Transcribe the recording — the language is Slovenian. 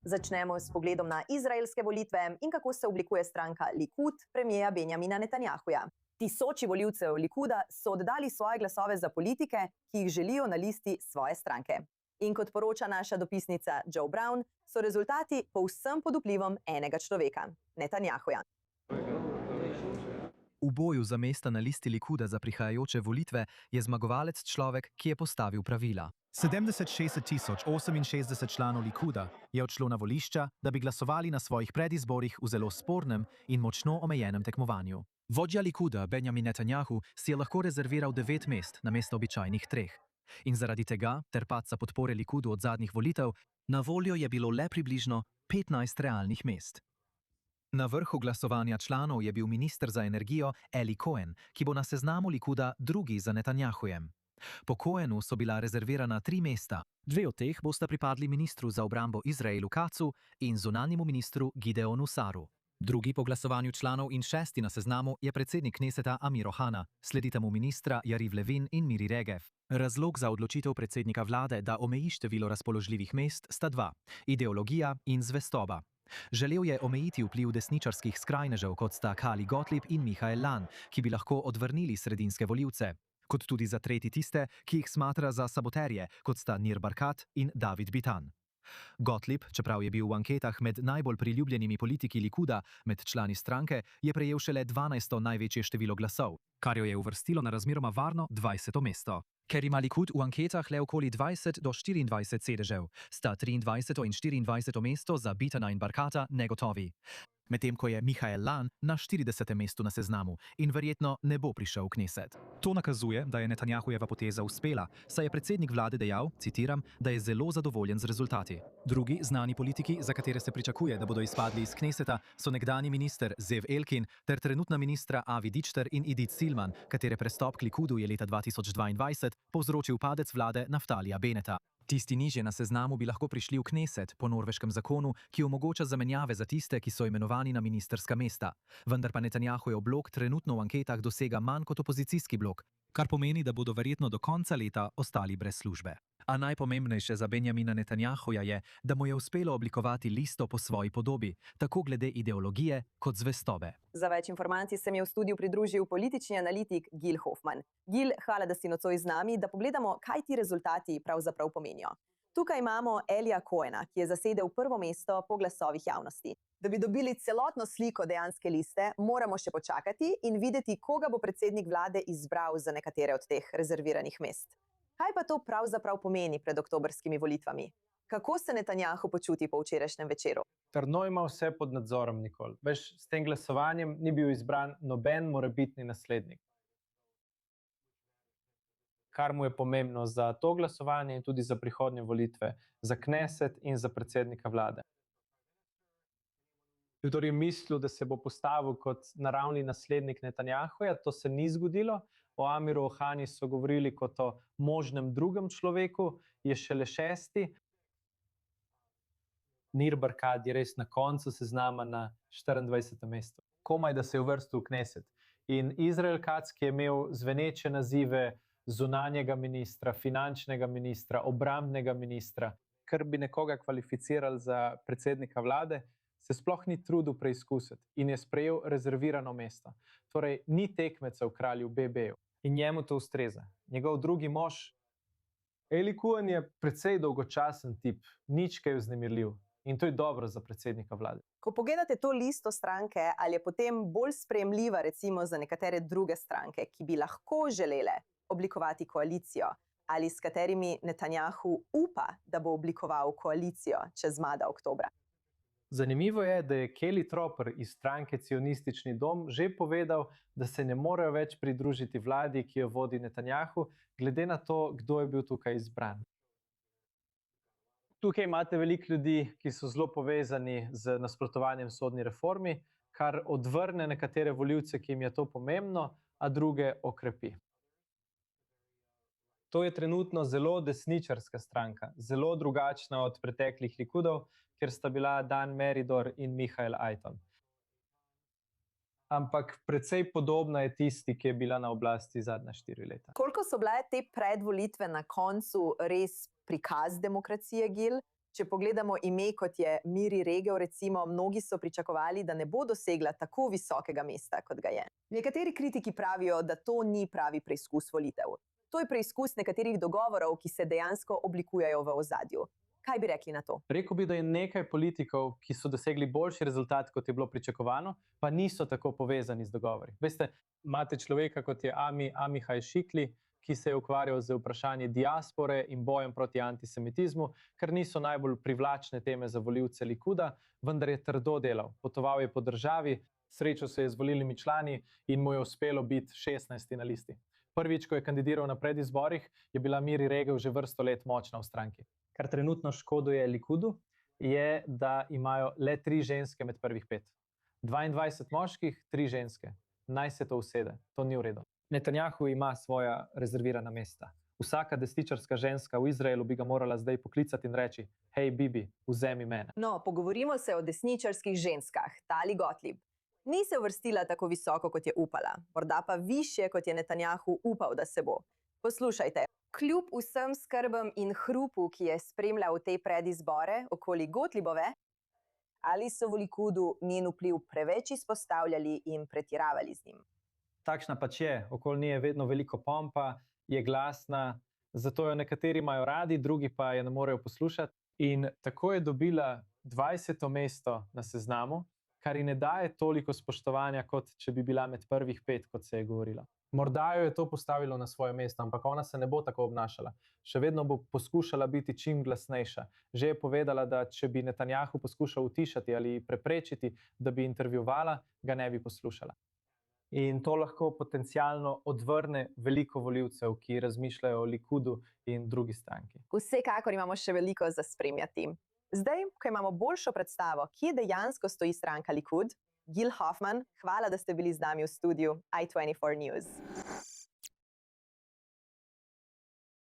Začnemo s pogledom na izraelske volitve in kako se oblikuje stranka Likud premierja Benjamina Netanjahuja. Tisoči volivcev Likuda so oddali svoje glasove za politike, ki jih želijo na listi svoje stranke. In kot poroča naša dopisnica Joe Brown, so rezultati povsem pod vplivom enega človeka, Netanjahuja. V boju za mesta na listi Likuda za prihajajoče volitve je zmagovalec človek, ki je postavil pravila. 70-60 članov Likuda je odšlo na volišča, da bi glasovali na svojih predizborih v zelo spornem in močno omejenem tekmovanju. Vodja Likuda Benjamin Netanjahu si je lahko rezerviral 9 mest namesto običajnih 3. In zaradi tega, ter padca podpore Likudu od zadnjih volitev, na voljo je bilo le približno 15 realnih mest. Na vrhu glasovanja članov je bil minister za energijo Eli Cohen, ki bo na seznamu Likuda drugi za Netanjahujem. Po Cohenu so bila rezervirana 3 mesta. 2 od teh bosta pripadli ministru za obrambo Izraelu Katzu in zunanjemu ministru Gideonu Saru. Drugi po glasovanju članov in 6. na seznamu je predsednik Kneseta Amir Ohana, sledita mu ministra Yariv Levin in Miri Regev. Razlog za odločitev predsednika vlade, da omeji število razpoložljivih mest, sta 2: ideologija in zvestoba. Želel je omejiti vpliv desničarskih skrajnežev, kot sta Kali Gottlieb in Michael Lan, ki bi lahko odvrnili sredinske volivce, kot tudi zatreti tiste, ki jih smatra za saboterje, kot sta Nir Barkat in David Bitan. Gottlieb, čeprav je bil v anketah med najbolj priljubljenimi politiki Likuda med člani stranke, je prejel šele 12. največje število glasov, kar jo je uvrstilo na razmeroma varno 20. mesto. Ker ima Likud v anketah le okoli 20 do 24 sedežev, sta 23. in 24. mesto za Bitana in Barkata negotovi. Medtem ko je Michael Lan na 40. mestu na seznamu in verjetno ne bo prišel v Kneset. To nakazuje, da je Netanjahujeva poteza uspela, saj je predsednik vlade dejal, citiram, da je zelo zadovoljen z rezultati. Drugi znani politiki, za katere se pričakuje, da bodo izpadli iz Kneseta, so nekdanji minister Zev Elkin ter trenutna ministra Avi Dichter in Idit Silman, katere prestop k Likudu je leta 2022 povzročil padec vlade Naftalija Beneta. Tisti nižje na seznamu bi lahko prišli v Kneset po norveškem zakonu, ki omogoča zamenjave za tiste, ki so imenovani na ministerska mesta. Vendar pa Netanjahujev blok trenutno v anketah dosega manj kot opozicijski blok, kar pomeni, da bodo verjetno do konca leta ostali brez službe. A najpomembnejše za Benjamina Netanjahuja je, da mu je uspelo oblikovati listo po svoji podobi, tako glede ideologije kot zvestobe. Za več informacij se mi je v studiu pridružil politični analitik Gil Hoffman. Gil, hvala, da si nocoj z nami, da pogledamo, kaj ti rezultati pravzaprav pomenijo. Tukaj imamo Elija Cohena, ki je zasedel prvo mesto po glasovih javnosti. Da bi dobili celotno sliko dejanske liste, moramo še počakati in videti, koga bo predsednik vlade izbral za nekatere od teh rezerviranih mest. Kaj pa to pravzaprav pomeni pred oktobrskimi volitvami? Kako se Netanjahu počuti po včerajšnjem večeru? Trdno ima vse pod nadzorom, Nikol. Veš, s tem glasovanjem ni bil izbran noben morebitni naslednik. Kar mu je pomembno za to glasovanje in tudi za prihodnje volitve, za Kneset in za predsednika vlade. Kdor je mislil, da se bo postavil kot naravni naslednik Netanjahuja, to se ni zgodilo. O Amiru Ohani so govorili kot o možnem drugem človeku, je šele 6. Nir Barkat je res na koncu seznama na 24. mestu. Komaj, da se je uvrstil v Kneset. In Izrael Katz, ki je imel zveneče nazive zunanjega ministra, finančnega ministra, obrambnega ministra, kar bi nekoga kvalificirali za predsednika vlade, se sploh ni trudil preizkusiti in je sprejel rezervirano mesto. Torej, ni tekmeca v kralju BB-ju in njemu to ustreza. Njegov drugi mož, Eli Cohen, je precej dolgočasen tip, nič kaj vznemirljiv in to je dobro za predsednika vlade. Ko pogledate to listo stranke, ali je potem bolj sprejemljiva recimo za nekatere druge stranke, ki bi lahko želele oblikovati koalicijo ali s katerimi Netanjahu upa, da bo oblikoval koalicijo, če zmaga oktobra? Zanimivo je, da je Kelly Tropper iz stranke Cionistični dom že povedal, da se ne morejo več pridružiti vladi, ki jo vodi Netanjahu, glede na to, kdo je bil tukaj izbran. Tukaj imate veliko ljudi, ki so zelo povezani z nasprotovanjem sodni reformi, kar odvrne nekatere volivce, ki jim je to pomembno, a druge okrepi. To je trenutno zelo desničarska stranka, zelo drugačna od preteklih Likudov, kjer sta bila Dan Meridor in Michael Aiton. Ampak precej podobna je tisti, ki je bila na oblasti zadnja 4 leta. Koliko so bile te predvolitve na koncu res prikaz demokracije, Gil? Če pogledamo ime, kot je Miri Regel, recimo, mnogi so pričakovali, da ne bo dosegla tako visokega mesta, kot ga je. Nekateri kritiki pravijo, da to ni pravi preizkus volitev. To je preizkus nekaterih dogovorov, ki se dejansko oblikujejo v ozadju. Kaj bi rekli na to? Rekel bi, da je nekaj politikov, ki so dosegli boljši rezultat, kot je bilo pričakovano, pa niso tako povezani z dogovori. Veste, imate človeka, kot je Amihaj Šikli, ki se je ukvarjal z vprašanji diaspore in bojem proti antisemitizmu, kar niso najbolj privlačne teme za volivce Likuda, vendar je trdo delal. Potoval je po državi, srečal se je z volilnimi člani in mu je uspelo biti 16. na listi. Prvič, ko je kandidiral na predizborih, je bila Miri Regel že vrsto let močna v stranki. Kar trenutno škoduje Likudu, je, da imajo le 3 ženske med prvih 5. 22 moških, 3 ženske. Naj se to usede. To ni v redu. Netanjahu ima svoja rezervirana mesta. Vsaka desničarska ženska v Izraelu bi ga morala zdaj poklicati in reči: hej, Bibi, vzemi mene. No, pogovorimo se o desničarskih ženskah. Tali Gottlieb ni se uvrstila tako visoko, kot je upala. Morda pa višje, kot je Netanjahu upal, da se bo. Poslušajte. Kljub vsem skrbem in hrupu, ki je spremljal te predizbore okoli Gottliebove, ali so v Likudu njen vpliv preveč izpostavljali in pretiravali z njim? Takšna pač je, okoli nje je vedno veliko pompa, je glasna, zato jo nekateri imajo radi, drugi pa je ne morejo poslušati. In tako je dobila 20. mesto na seznamu, kar ji ne daje toliko spoštovanja, kot če bi bila med prvih 5, kot se je govorilo. Morda jo je to postavilo na svoje mesto, ampak ona se ne bo tako obnašala. Še vedno bo poskušala biti čim glasnejša. Že je povedala, da če bi Netanjahu poskušal utišati ali preprečiti, da bi intervjuvala, ga ne bi poslušala. In to lahko potencialno odvrne veliko volivcev, ki razmišljajo o Likudu in drugi stranki. Vsekakor imamo še veliko za spremljati. Zdaj, ko imamo boljšo predstavo, kje dejansko stoji stranka Likud, Gil Hoffman, hvala, da ste bili z nami v studiu i24 News.